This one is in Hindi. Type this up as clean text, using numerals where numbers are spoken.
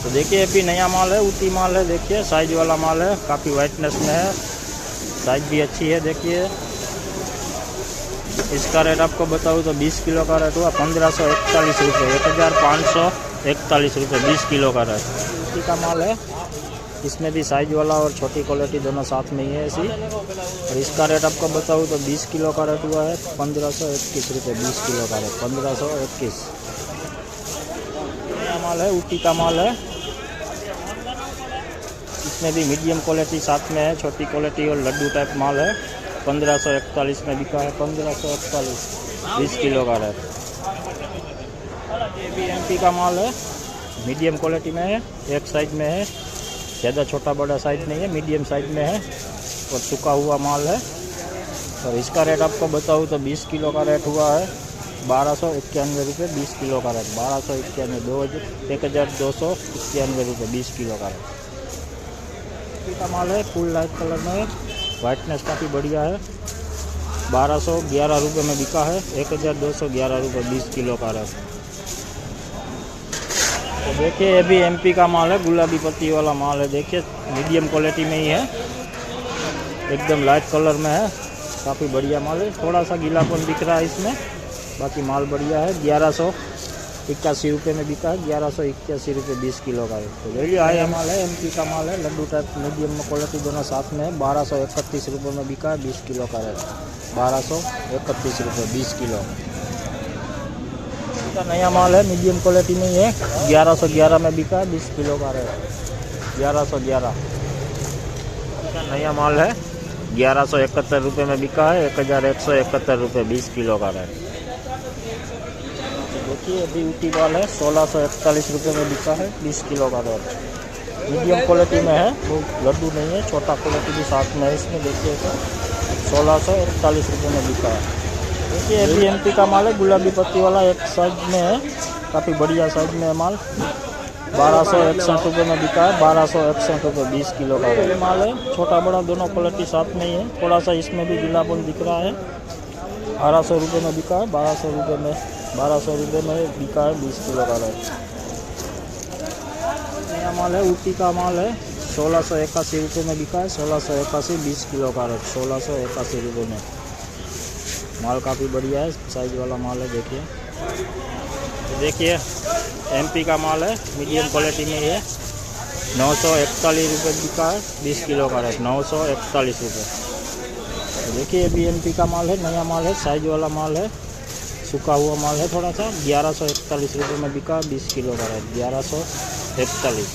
तो देखिए अभी नया माल है, ऊटी माल है। देखिए साइज वाला माल है, काफ़ी वाइटनेस में है, साइज भी अच्छी है। देखिए इसका रेट आपको बताऊँ तो 20 किलो का रेट हुआ 1541 रुपये, 1541 रुपये 20 किलो का रेट। ऊटी का माल है, इसमें भी साइज वाला और छोटी क्वालिटी दोनों साथ में ही है ऐसी। और इसका रेट आपको बताऊँ तो 20 किलो का रेट हुआ है 1521 रुपये 20 किलो का रेट 1521। नया माल है, ऊटी का माल है। इसमें भी मीडियम क्वालिटी साथ में है, छोटी क्वालिटी और लड्डू टाइप माल है। 1541 में बिका है, 1541 20 किलो का रेट। ये भी एमपी का माल है, मीडियम क्वालिटी में है, एक साइज में है, ज़्यादा छोटा बड़ा साइज नहीं है, मीडियम साइज में है और सूखा हुआ माल है। और इसका रेट आपको बताऊँ तो 20 किलो का रेट हुआ है 1291 रुपये 20 किलो का रेट, 1291 1291 रुपये 20 किलो का रेट। का माल है, फुल लाइट कलर में, वाइटनेस काफ़ी बढ़िया है। 1211 रुपये में बिका है, 1211 रुपये 20 किलो का रेट। तो देखिए ये भी एमपी का माल है, गुलाबी पत्ती वाला माल है। देखिए मीडियम क्वालिटी में ही है, एकदम लाइट कलर में है, काफ़ी बढ़िया माल है। थोड़ा सा गीलापन दिख रहा है इसमें, बाकी माल बढ़िया है। 1181 रुपये में बिका है, 1181 रुपये 20 किलो का है। तो डेली आया माल है, एमपी का माल है, लड्डू टाइप मीडियम में क्वालिटी दोनों साथ में है। 1231 रुपये में बिका है, 20 किलो का रेट, 1231 रुपये 20 किलो का नया माल है, मीडियम क्वालिटी में ही है। 1111 में बिका है, 20 किलो का रेट, 1111 का नया माल है। 1171 रुपये में बिका है, 1171 रुपये 20 किलो का रेट। देखिए अभी ऊटी माल है, 1641 रुपये में बिका है, 20 किलो का रेट। मीडियम क्वालिटी में है, वो लड्डू नहीं है, छोटा क्वालिटी भी साथ में है इसमें। देखिए 1641 रुपये में बिका है। देखिए अभी एमपी का माल है, गुलाबी पत्ती वाला, एक साइज में है, काफ़ी बढ़िया साइज में है माल। 1261 रुपये में बिका है, 1261 रुपये 20 किलो का रेट। माल है, छोटा बड़ा दोनों क्वालिटी साथ में ही है। थोड़ा सा इसमें भी गीलापन दिख रहा है। 1200 रुपये में बिका है, 1200 रुपये में बिका है, 20 किलो का रेट। नया माल है, ऊटी का माल है, 1681 रुपये में बिका है, 1681 20 किलो का रेट, 1681 रुपये में। माल काफ़ी बढ़िया है, साइज वाला माल है। देखिए तो देखिए एमपी का माल है, मीडियम क्वालिटी में है, 941 रुपये बिका है, 20 किलो का रेट, 941 रुपये। तो देखिए अभी एमपी का माल है, नया माल है, साइज वाला माल है, सूखा हुआ माल है थोड़ा सा। 1141 रुपये में बिका, 20 किलो का रेट, 1141।